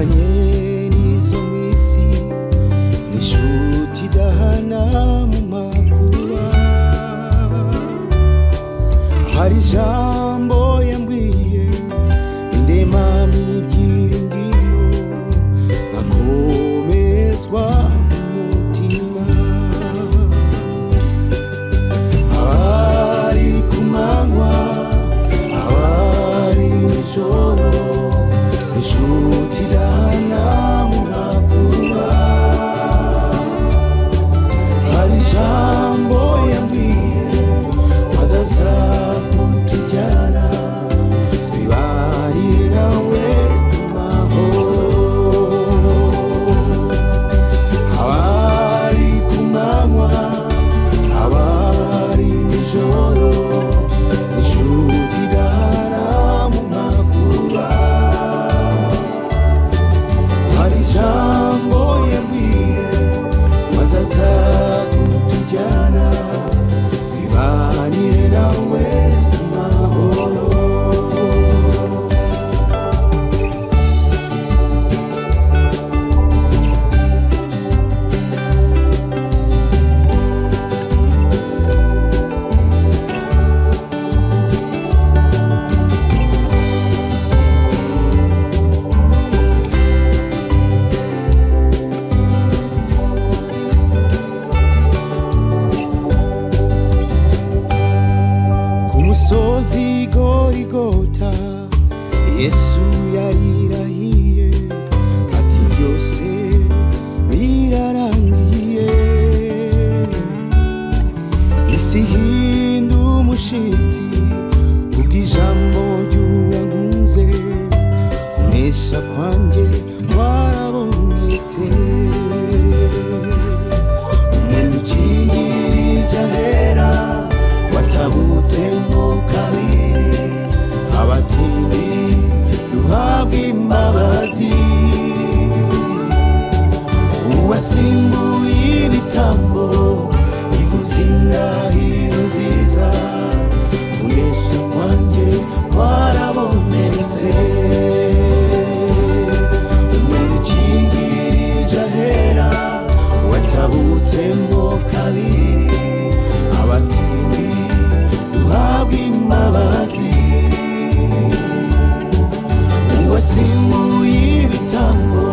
twabanye n'izo mw'isi n'inshuti idahana mu makuba. Hari ijambo yambwiye indemamo ibyiringiro nkakomezwa mu mutima. Abari ku manywa abari nijoro inshuti idahana mu makuba. Hari ijambo yambwiye wazaza kutujyana twibanire nawe mu mahoro. Abari ku manywa abari nijoro inshuti idahana mu makuba. Hari ijambo yambwiye wazaza kutujyana twibanire nawe mu mahoro. Musozi Gorigota Yesu yarirahiye ati byose birarangiye. Isi hinda umushitsi kubw'ijambo ry'uwankunze kunesha kwanjye kwarabonetse. Umuntu ukingirije ahera watabutsemo kabiri abatindi duhabwa imbabazi. Uwasimbuye ibitambo ivuza indahiro nziza kunesha kwanjye kwarabonetse. Umuntu ukingirije ahera watabutsemo kabiri abatindi duhabwa imbabazi. Uwasimbuye ibitambo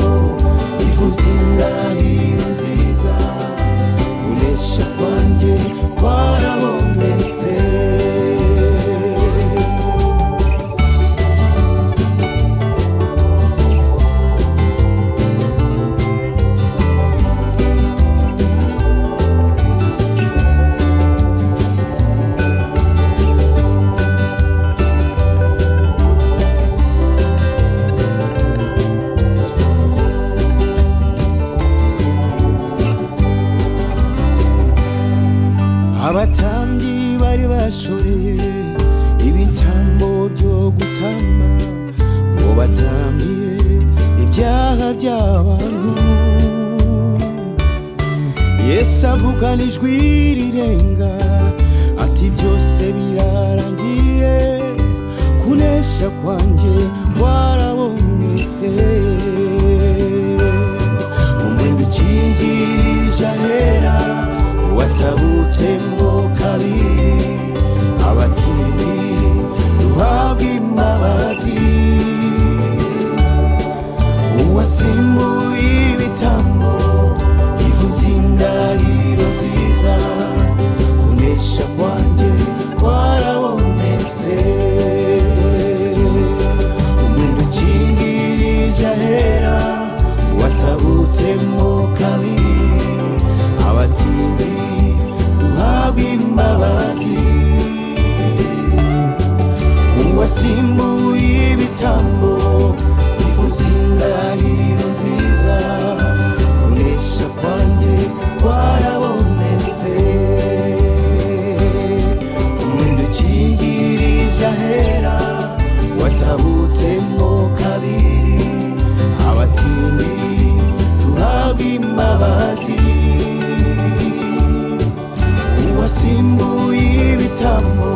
ivuza indahiro nziza kunesha kwanjye kwarabonetse. Abatambyi bari bashoreye ibitambo byo gutama ngo batambire ibyaha by'abantu. Yesu avugana ijwi rirenga ati byose birarangiye kunesha kwanjye kwarabonetse. Umuntu ukingirije ahera watabutsemo kabiri abatindi duhabwa imbabazi. Uwasimbuye ibitambo ivuza indahiro nziza kunesha kwanjye kwarabonetse. Umuntu ukingirije ahera watabutsemo kabiri abatindi duhabwa imbabazi. Uwasimbuye ibitambo ivuza indahiro nziza kunesha kwanjye kwarabonetse. Umuntu ukingirije ahera watabutsemo kabiri abatindi duhabwa imbabazi. Uwasimbuye ibitambo